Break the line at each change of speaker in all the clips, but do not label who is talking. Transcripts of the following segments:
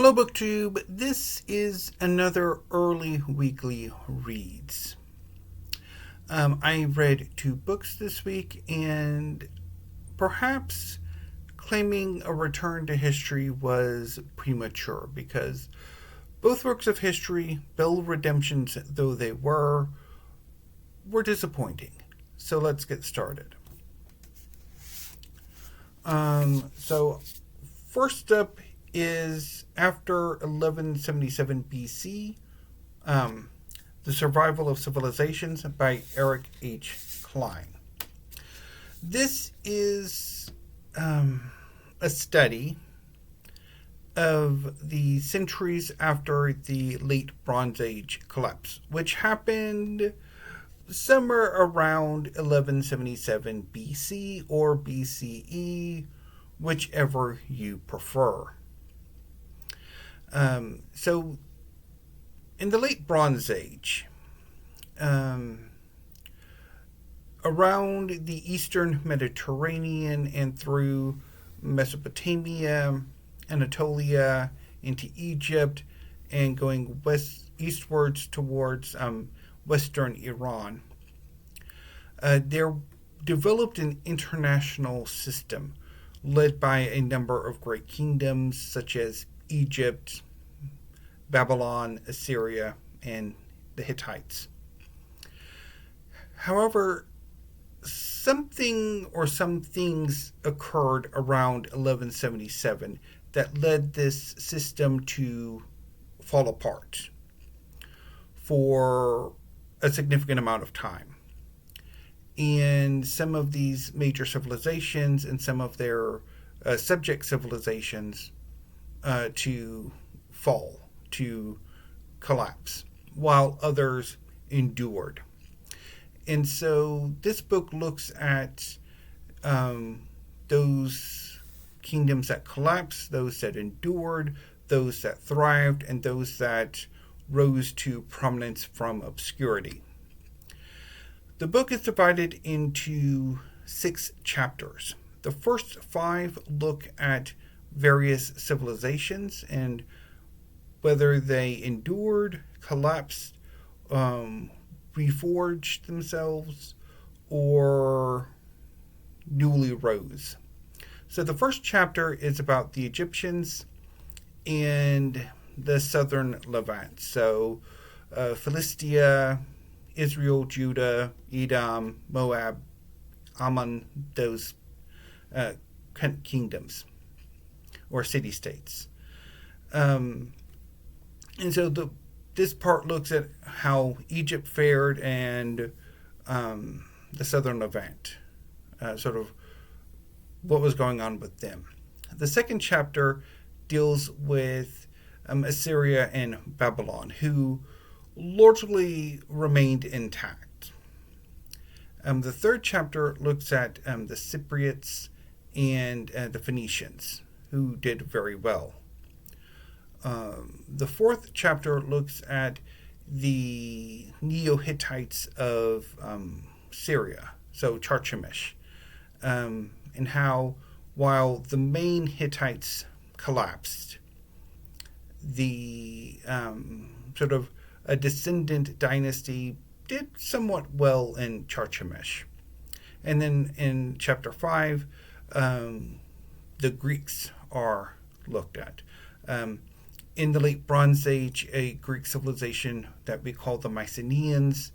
Hello, BookTube. This is another early weekly reads. I read 2 books this week, and perhaps claiming a return to history was premature because both works of history, Bell redemptions though they were disappointing. So let's get started. So first up is after 1177 BC, The Survival of Civilizations by Eric H. Cline. This is a study of the centuries after the late Bronze Age collapse, which happened somewhere around 1177 BC or BCE, whichever you prefer. So, in the late Bronze Age, around the eastern Mediterranean and through Mesopotamia, Anatolia, into Egypt, and going eastwards towards western Iran, there developed an international system led by a number of great kingdoms such as Egypt, Babylon, Assyria, and the Hittites. However, something or some things occurred around 1177 that led this system to fall apart for a significant amount of time. And some of these major civilizations and some of their subject civilizations to fall, to collapse, while others endured. And so this book looks at those kingdoms that collapsed, those that endured, those that thrived, and those that rose to prominence from obscurity. The book is divided into 6 chapters. The first 5 look at various civilizations and whether they endured, collapsed, reforged themselves, or newly rose. So the first chapter is about the Egyptians and the southern Levant. So Philistia, Israel, Judah, Edom, Moab, Ammon, those kingdoms or city-states. And so this part looks at how Egypt fared and the southern Levant, sort of what was going on with them. The second chapter deals with Assyria and Babylon, who largely remained intact. The third chapter looks at the Cypriots and the Phoenicians, who did very well. The fourth chapter looks at the Neo-Hittites of Syria, so Carchemish, and how while the main Hittites collapsed, the sort of a descendant dynasty did somewhat well in Carchemish. And then in chapter 5, the Greeks are looked at. In the late Bronze Age, a Greek civilization that we call the Mycenaeans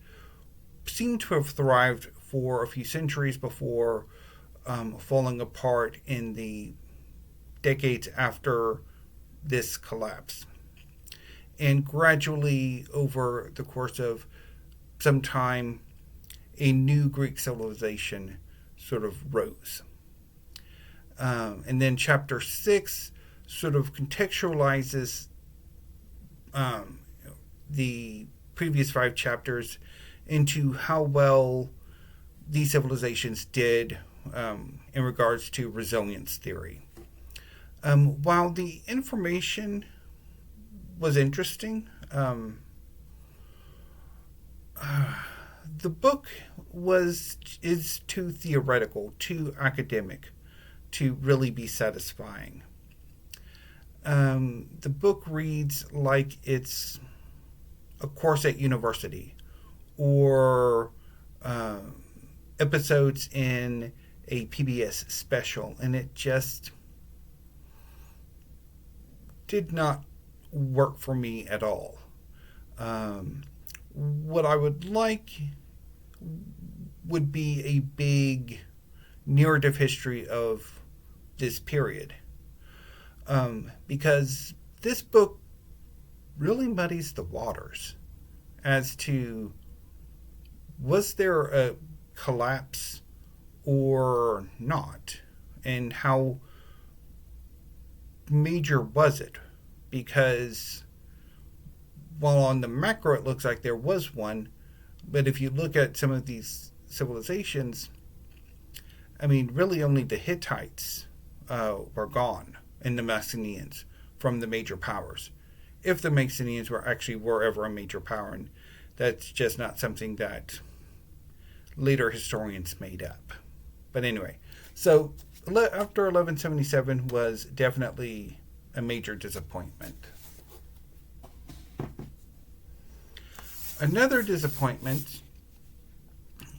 seemed to have thrived for a few centuries before falling apart in the decades after this collapse. And gradually, over the course of some time, a new Greek civilization sort of rose. And then chapter 6 sort of contextualizes the previous 5 chapters into how well these civilizations did in regards to resilience theory. While the information was interesting, the book is too theoretical, too academic to really be satisfying. the book reads like it's a course at university or episodes in a PBS special, and it just did not work for me at all. What I would like would be a big narrative history of this period, because this book really muddies the waters as to, was there a collapse or not, and how major was it? Because while on the macro it looks like there was one, but if you look at some of these civilizations, I mean, really only the Hittites were gone, and the Mycenaeans from the major powers. If the Mycenaeans were ever a major power, and that's just not something that later historians made up. But anyway, so after 1177 was definitely a major disappointment. Another disappointment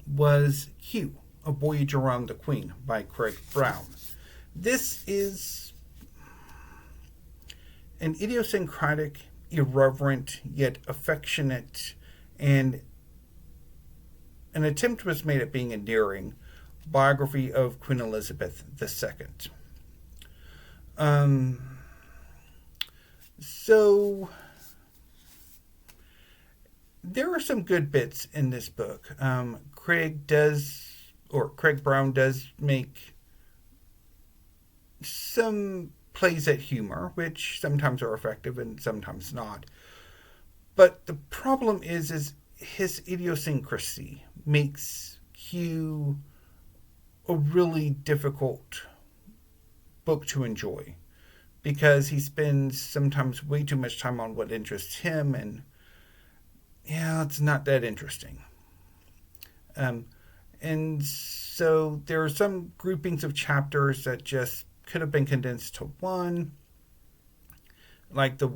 was Q, A Voyage Around the Queen by Craig Brown. This is an idiosyncratic, irreverent, yet affectionate, and an attempt was made at being endearing biography of Queen Elizabeth II. So there are some good bits in this book. Craig Brown does make some plays at humor, which sometimes are effective and sometimes not. But the problem is his idiosyncrasy makes Q a really difficult book to enjoy, because he spends sometimes way too much time on what interests him, and it's not that interesting. And so there are some groupings of chapters that just could have been condensed to one, like the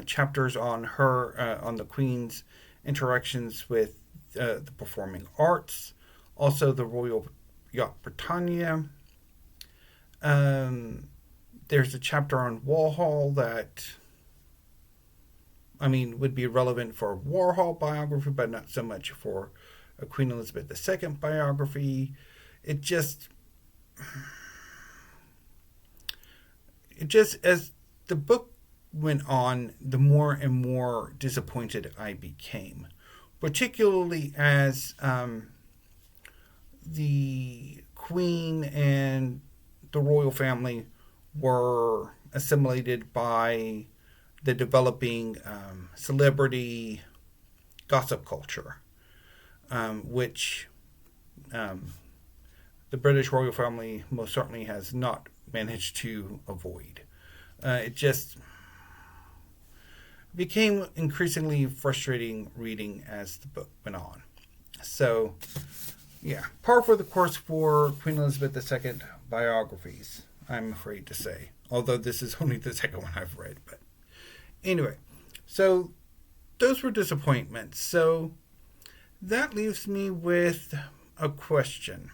chapters on on the Queen's interactions with the performing arts, also the Royal Yacht Britannia. There's a chapter on Warhol that, would be relevant for a Warhol biography, but not so much for a Queen Elizabeth II biography. It just, as the book went on, the more and more disappointed I became, particularly as the Queen and the royal family were assimilated by the developing celebrity gossip culture, which the British royal family most certainly has not managed to avoid. It just became increasingly frustrating reading as the book went on. So, par for the course for Queen Elizabeth II biographies, I'm afraid to say. Although this is only the second one I've read. But anyway, so those were disappointments. So that leaves me with a question.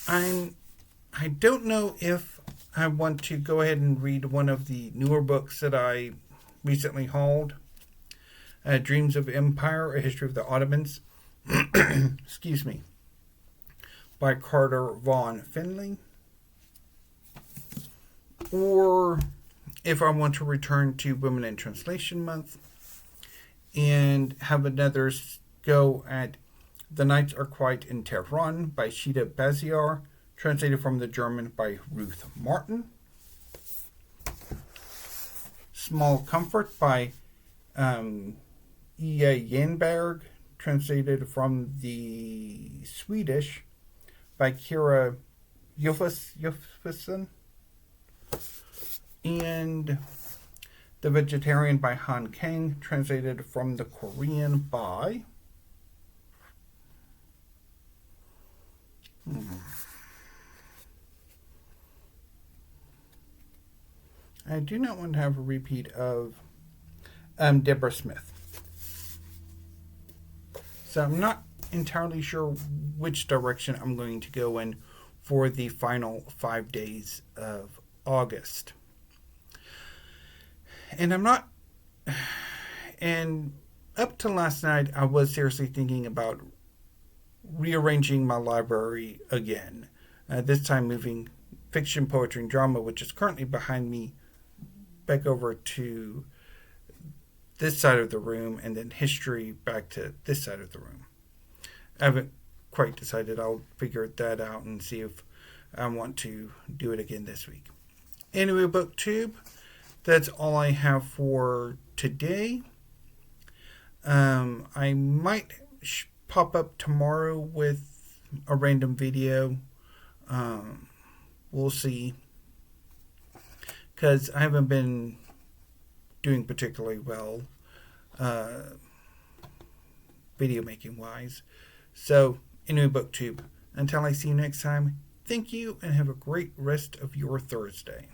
I don't know if I want to go ahead and read one of the newer books that I recently hauled. Dreams of Empire, A History of the Ottomans. Excuse me. By Carter Vaughn Findley. Or if I want to return to Women in Translation Month and have another go at The Nights Are Quiet in Tehran by Shida Bazyar, translated from the German by Ruth Martin. Small Comfort by Genberg, translated from the Swedish by Kira Josefsson. And The Vegetarian by Kang, translated from the Korean by I do not want to have a repeat of Deborah Smith. So I'm not entirely sure which direction I'm going to go in for the final 5 days of August. And I'm not... And up to last night, I was seriously thinking about rearranging my library again. This time moving fiction, poetry, and drama, which is currently behind me, back over to this side of the room, and then history back to this side of the room. I haven't quite decided. I'll figure that out and see if I want to do it again this week. Anyway, BookTube, that's all I have for today. I might pop up tomorrow with a random video. We'll see. Because I haven't been doing particularly well video making wise. So, anyway, BookTube, until I see you next time, thank you and have a great rest of your Thursday.